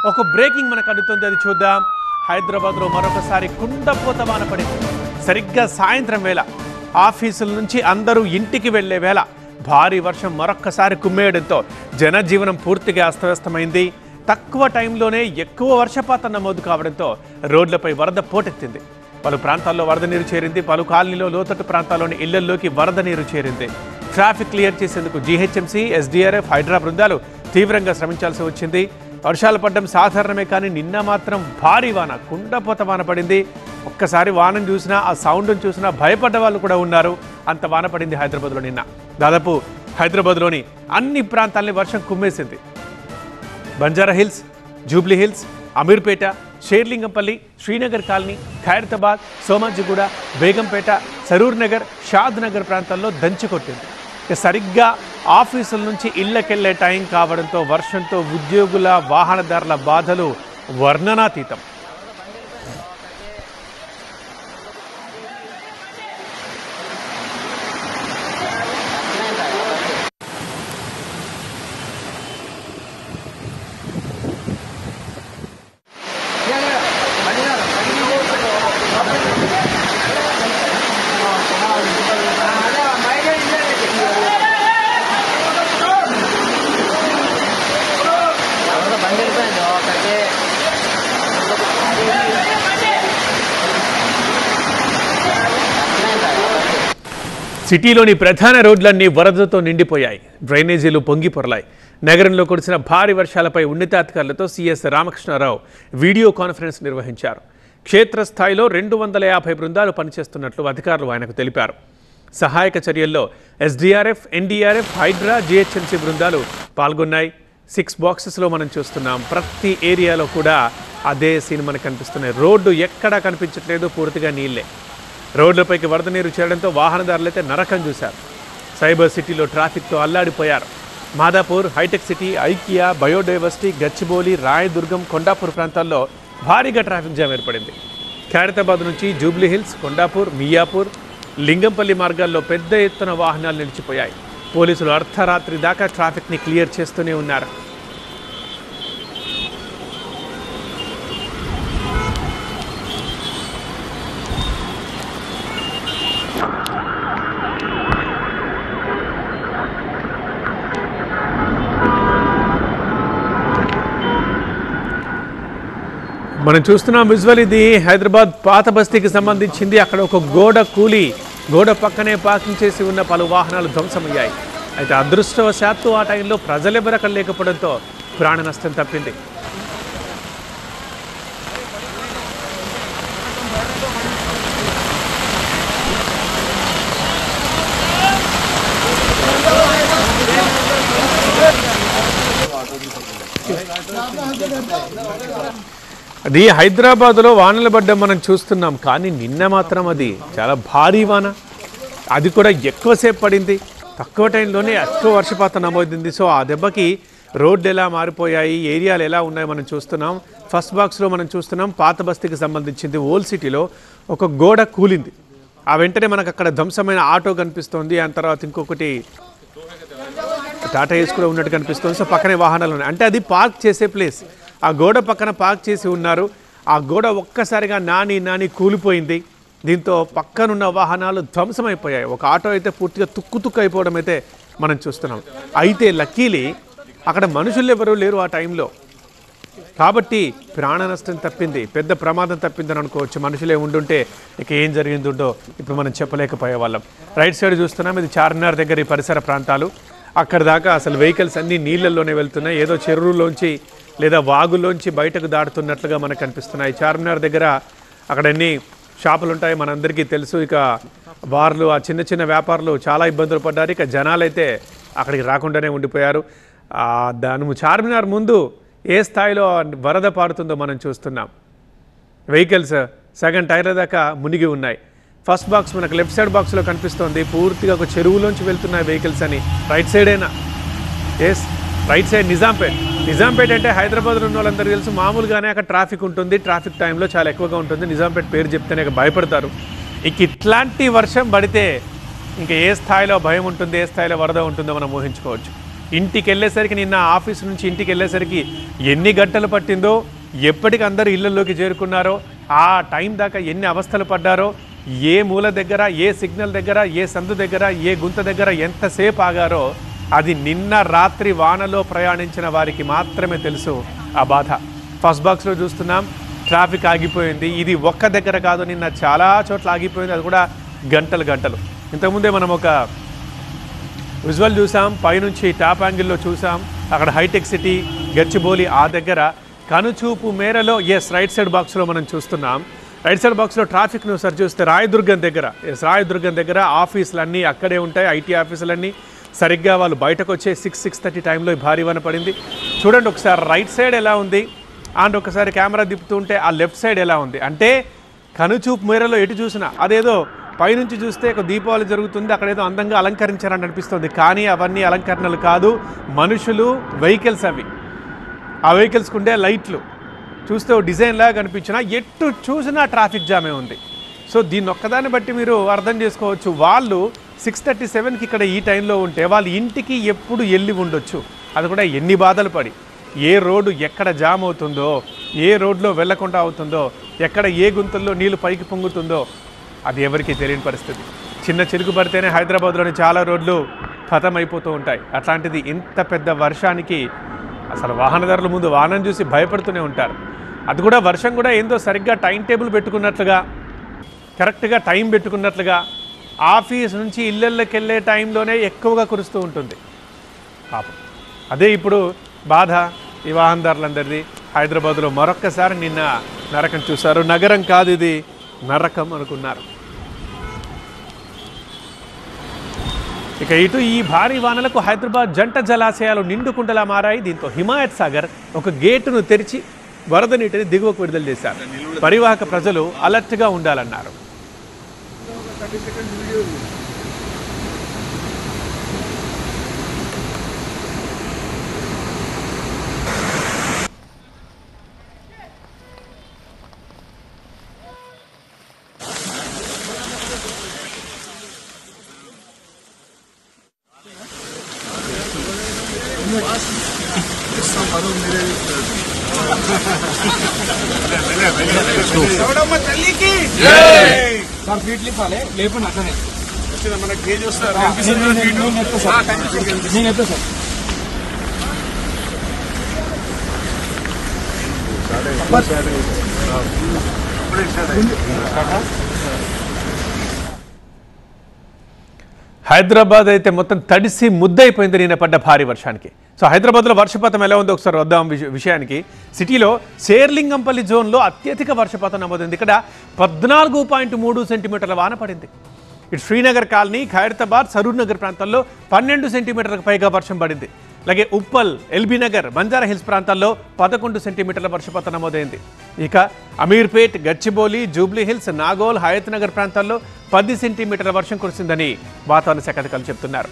ఒక బ్రేకింగ్ మనకు అందుతుంది, అది చూద్దాం. హైదరాబాద్లో మరొకసారి కుండపోత వాన పడింది. సరిగ్గా సాయంత్రం వేళ ఆఫీసుల నుంచి అందరూ ఇంటికి వెళ్లే వేళ భారీ వర్షం మరొక్కసారి కుమ్మేయడంతో జనజీవనం పూర్తిగా అస్తవ్యస్తమైంది. తక్కువ టైంలోనే ఎక్కువ వర్షపాతం నమోదు కావడంతో రోడ్లపై వరద పోటెత్తింది. పలు ప్రాంతాల్లో వరద నీరు చేరింది. పలు కాలనీలో లోతట్టు ప్రాంతాల్లోని ఇళ్లల్లోకి వరద నీరు చేరింది. ట్రాఫిక్ క్లియర్ చేసేందుకు జీహెచ్ఎంసీ, ఎస్డీఆర్ఎఫ్, హైడ్రా బృందాలు తీవ్రంగా శ్రమించాల్సి వచ్చింది. వర్షాలు పడడం సాధారణమే, కానీ నిన్న మాత్రం భారీ వాన, కుండపోత వాన పడింది. ఒక్కసారి వానను చూసినా, ఆ సౌండ్ను చూసినా భయపడ్డ వాళ్ళు కూడా ఉన్నారు. అంత వాన పడింది హైదరాబాద్లో నిన్న. దాదాపు హైదరాబాద్లోని అన్ని ప్రాంతాలని వర్షం కుమ్మేసింది. Banjara Hills, Jubilee Hills, Ameerpet, Serilingampally, Srinagar Colony, Khairatabad, Somajiguda, Begumpet, Saroor Nagar, Shad Nagar ప్రాంతాల్లో దంచుకొట్టింది. సరిగ్గా ఆఫీసుల నుంచి ఇళ్లకెళ్లే టైం కావడంతో వర్షంతో ఉద్యోగుల, వాహనదారుల బాధలు వర్ణనాతీతం. సిటీలోని ప్రధాన రోడ్లన్నీ వరదతో నిండిపోయాయి. డ్రైనేజీలు పొంగి పొరలాయి. నగరంలో కురిసిన భారీ వర్షాలపై ఉన్నతాధికారులతో సీఎస్ రామకృష్ణారావు వీడియో కాన్ఫరెన్స్ నిర్వహించారు. క్షేత్రస్థాయిలో 250 బృందాలు పనిచేస్తున్నట్లు అధికారులు ఆయనకు తెలిపారు. సహాయక చర్యల్లో ఎస్డీఆర్ఎఫ్, ఎన్డీఆర్ఎఫ్, హైడ్రా, జీహెచ్ఎంసీ బృందాలు పాల్గొన్నాయి. 6 బాక్సెస్లో మనం చూస్తున్నాం. ప్రతి ఏరియాలో కూడా అదే సీన్ మనకు కనిపిస్తున్నాయి. రోడ్డు ఎక్కడా కనిపించట్లేదు, పూర్తిగా నీళ్లే. రోడ్లపైకి వరద నీరు చేరడంతో వాహనదారులైతే నరకం చూశారు. సైబర్ సిటీలో ట్రాఫిక్తో అల్లాడిపోయారు. Madhapur, Hitech City, IKEA, Biodiversity, Gachibowli, Rayadurgam, Kondapur ప్రాంతాల్లో భారీగా ట్రాఫిక్ జామ్ ఏర్పడింది. ఖైరతాబాద్ నుంచి జూబ్లీ హిల్స్, కొండాపూర్, మియాపూర్, లింగంపల్లి మార్గాల్లో పెద్ద ఎత్తున వాహనాలు నిలిచిపోయాయి. పోలీసులు అర్ధరాత్రి దాకా ట్రాఫిక్ని క్లియర్ చేస్తూనే ఉన్నారు. మనం చూస్తున్నాం విజువల్. ఇది హైదరాబాద్ పాత బస్తీకి సంబంధించింది. అక్కడ ఒక గోడ కూలి, గోడ పక్కనే పార్కింగ్ చేసి ఉన్న పలు వాహనాలు ధ్వంసమయ్యాయి. అయితే అదృష్టవశాత్తు ఆ టైంలో ప్రజలెవరు అక్కడ లేకపోవడంతో ప్రాణ నష్టం తప్పింది. అది హైదరాబాద్లో వానలు పడ్డం మనం చూస్తున్నాం, కానీ నిన్న మాత్రం అది చాలా భారీ వాన. అది కూడా ఎక్కువసేపు పడింది. తక్కువ టైంలోనే ఎక్కువ వర్షపాతం నమోదైంది. సో ఆ దెబ్బకి రోడ్లు ఎలా మారిపోయాయి, ఏరియాలు ఎలా ఉన్నాయో మనం చూస్తున్నాం. ఫస్ట్ బాక్స్లో మనం చూస్తున్నాం పాత బస్తీకి సంబంధించింది. ఓల్డ్ సిటీలో ఒక గోడ కూలింది. ఆ వెంటనే మనకు అక్కడ ధ్వంసమైన ఆటో కనిపిస్తోంది. ఆ తర్వాత ఇంకొకటి టాటా ఏస్ కూడా ఉన్నట్టు కనిపిస్తుంది. సో పక్కనే వాహనాలు ఉన్నాయి. అంటే అది పార్క్ చేసే ప్లేస్. ఆ గోడ పక్కన పార్క్ చేసి ఉన్నారు. ఆ గోడ ఒక్కసారిగా నాని కూలిపోయింది. దీంతో పక్కనున్న వాహనాలు ధ్వంసమైపోయాయి. ఒక ఆటో అయితే పూర్తిగా తుక్కు అయిపోవడం అయితే మనం చూస్తున్నాం. అయితే లక్కీలీ అక్కడ మనుషులు ఎవరూ లేరు ఆ టైంలో, కాబట్టి ప్రాణ నష్టం తప్పింది. పెద్ద ప్రమాదం తప్పిందని అనుకోవచ్చు. మనుషులే ఉండుంటే ఇక ఏం జరిగిందో ఇప్పుడు మనం చెప్పలేకపోయే వాళ్ళం. రైట్ సైడ్ చూస్తున్నాం, ఇది చార్మినార్ దగ్గర ఈ పరిసర ప్రాంతాలు. అక్కడ దాకా అసలు వెహికల్స్ అన్నీ నీళ్ళల్లోనే వెళ్తున్నాయి. ఏదో చెరువులోంచి లేదా వాగులోంచి బయటకు దాటుతున్నట్లుగా మనకు కనిపిస్తున్నాయి. చార్మినార్ దగ్గర అక్కడ అన్ని షాపులు ఉంటాయి, మనందరికీ తెలుసు. ఇక బార్లు, ఆ చిన్న చిన్న వ్యాపారులు చాలా ఇబ్బందులు పడ్డారు. ఇక జనాలైతే అక్కడికి రాకుండానే ఉండిపోయారు. దాని చార్మినార్ ముందు ఏ స్థాయిలో వరద పారుతుందో మనం చూస్తున్నాం. వెహికల్స్ సగం టైర్ల దాకా మునిగి ఉన్నాయి. ఫస్ట్ బాక్స్ మనకు లెఫ్ట్ సైడ్ బాక్స్లో కనిపిస్తోంది. పూర్తిగా ఒక చెరువులోంచి వెళ్తున్నాయి వెహికల్స్ అని. రైట్ సైడేనా? ఎస్, రైట్ సైడ్ నిజాంపేట అంటే హైదరాబాద్లో ఉన్న వాళ్ళందరూ తెలుసు. మామూలుగానే అక్కడ ట్రాఫిక్ ఉంటుంది. ట్రాఫిక్ టైంలో చాలా ఎక్కువగా ఉంటుంది. నిజాంపేట పేరు చెప్తేనే భయపడతారు. ఇక ఇట్లాంటి వర్షం పడితే ఇంకా ఏ స్థాయిలో భయం ఉంటుంది, ఏ స్థాయిలో వరద ఉంటుందో మనం ఊహించుకోవచ్చు. ఇంటికి వెళ్ళేసరికి నిన్న ఆఫీస్ నుంచి ఇంటికి వెళ్ళేసరికి ఎన్ని గంటలు పట్టిందో, ఎప్పటికి అందరూ ఇళ్లలోకి చేరుకున్నారో, ఆ టైం దాకా ఎన్ని అవస్థలు పడ్డారో, ఏ మూల దగ్గర, ఏ సిగ్నల్ దగ్గర, ఏ సందు దగ్గర, ఏ గుంత దగ్గర ఎంతసేపు ఆగారో అది నిన్న రాత్రి వానలో ప్రయాణించిన వారికి మాత్రమే తెలుసు ఆ బాధ. ఫస్ట్ బాక్స్లో చూస్తున్నాం, ట్రాఫిక్ ఆగిపోయింది. ఇది ఒక్క దగ్గర కాదు, నిన్న చాలా చోట్ల ఆగిపోయింది, అది కూడా గంటలు గంటలు. ఇంతకుముందే మనం ఒక విజువల్ చూసాం, పైనుంచి టాప్ యాంగిల్లో చూసాం. అక్కడ హైటెక్ సిటీ, గచ్చిబౌలి ఆ దగ్గర కనుచూపు మేరలో రైట్ సైడ్ బాక్స్లో మనం చూస్తున్నాం. రైట్ సైడ్ బాక్స్లో ట్రాఫిక్ను సరి చూస్తే రాయదుర్గం దగ్గర ఆఫీసులన్నీ అక్కడే ఉంటాయి. ఐటీ ఆఫీసులన్నీ సరిగ్గా వాళ్ళు బయటకు వచ్చే 6-6:30 టైంలో భారీ వాన పడింది. చూడండి ఒకసారి రైట్ సైడ్ ఎలా ఉంది అండ్ ఒకసారి కెమెరా తిప్పుతూ ఉంటే ఆ లెఫ్ట్ సైడ్ ఎలా ఉంది. అంటే కనుచూపు మేరలో ఎటు చూసినా అదేదో పైనుంచి చూస్తే ఒక దీపావళి జరుగుతుంది, అక్కడ ఏదో అందంగా అలంకరించారని అనిపిస్తుంది. కానీ అవన్నీ అలంకరణలు కాదు, మనుషులు, వెహికల్స్. అవి ఆ వెహికల్స్కి ఉండే లైట్లు చూస్తే ఓ డిజైన్ లాగా కనిపించినా ఎటు చూసినా ట్రాఫిక్ జామే ఉంది. సో దీన్ని ఒక్కదాన్ని బట్టి మీరు అర్థం చేసుకోవచ్చు, వాళ్ళు 6:37కి ఇక్కడ ఈ టైంలో ఉంటే వాళ్ళు ఇంటికి ఎప్పుడు వెళ్ళి ఉండొచ్చు. అది కూడా ఎన్ని బాధలు పడి, ఏ రోడ్డు ఎక్కడ జామ్ అవుతుందో, ఏ రోడ్లో వెళ్లకుండా అవుతుందో, ఎక్కడ ఏ గుంతల్లో నీళ్లు పైకి పొంగుతుందో అది ఎవరికీ తెలియని పరిస్థితి. చిన్న చిరుకు పడితేనే హైదరాబాద్లోని చాలా రోడ్లు ఖతమైపోతూ ఉంటాయి. అట్లాంటిది ఇంత పెద్ద వర్షానికి అసలు వాహనదారుల ముందు వాహనం చూసి భయపడుతూనే ఉంటారు. అది కూడా వర్షం కూడా ఏందో సరిగ్గా టైం టేబుల్ పెట్టుకున్నట్లుగా, కరెక్ట్గా టైం పెట్టుకున్నట్లుగా ఆఫీస్ నుంచి ఇళ్ళకి వెళ్ళే టైంలోనే ఎక్కువగా కురుస్తూ ఉంటుంది పాపం. అదే ఇప్పుడు బాధ ఈ వాహనదారులందరిది. హైదరాబాద్లో మరొక్కసారి నిన్న నరకం చూశారు. నగరం కాదు ఇది, నరకం అనుకున్నారు. ఇక ఇటు ఈ భారీ వానలకు హైదరాబాద్ జంట జలాశయాలు నిండుకుండలా మారాయి. దీంతో హిమాయత్ సాగర్ ఒక గేటును తెరిచి వరద నీటిని దిగువకు విడుదల చేశారు. పరివాహక ప్రజలు అలర్ట్గా ఉండాలన్నారు. హైదరాబాద్ అయితే మొత్తం తడిసి ముద్దయిపోయింది నిన్న పడ్డ భారీ వర్షానికి. సో హైదరాబాద్లో వర్షపాతం ఎలా ఉందో ఒకసారి వద్దాం విషయానికి. సిటీలో శేర్లింగంపల్లి జోన్లో అత్యధిక వర్షపాతం నమోదైంది. ఇక్కడ 14.3 సెంటీమీటర్ల వాన పడింది. ఇటు శ్రీనగర్ కాలనీ, ఖైరతాబాద్, సరూర్ నగర్ ప్రాంతాల్లో 12 సెంటీమీటర్లకు పైగా వర్షం పడింది. అలాగే ఉప్పల్, ఎల్బీ నగర్, బంజారా హిల్స్ ప్రాంతాల్లో 11 సెంటీమీటర్ల వర్షపాతం నమోదైంది. ఇక అమీర్పేట్, గచ్చిబౌలి, జూబ్లీ హిల్స్, నాగోల్, హయత్ నగర్ ప్రాంతాల్లో 10 సెంటీమీటర్ల వర్షం కురిసిందని వాతావరణ శాఖ అధికారులు చెబుతున్నారు.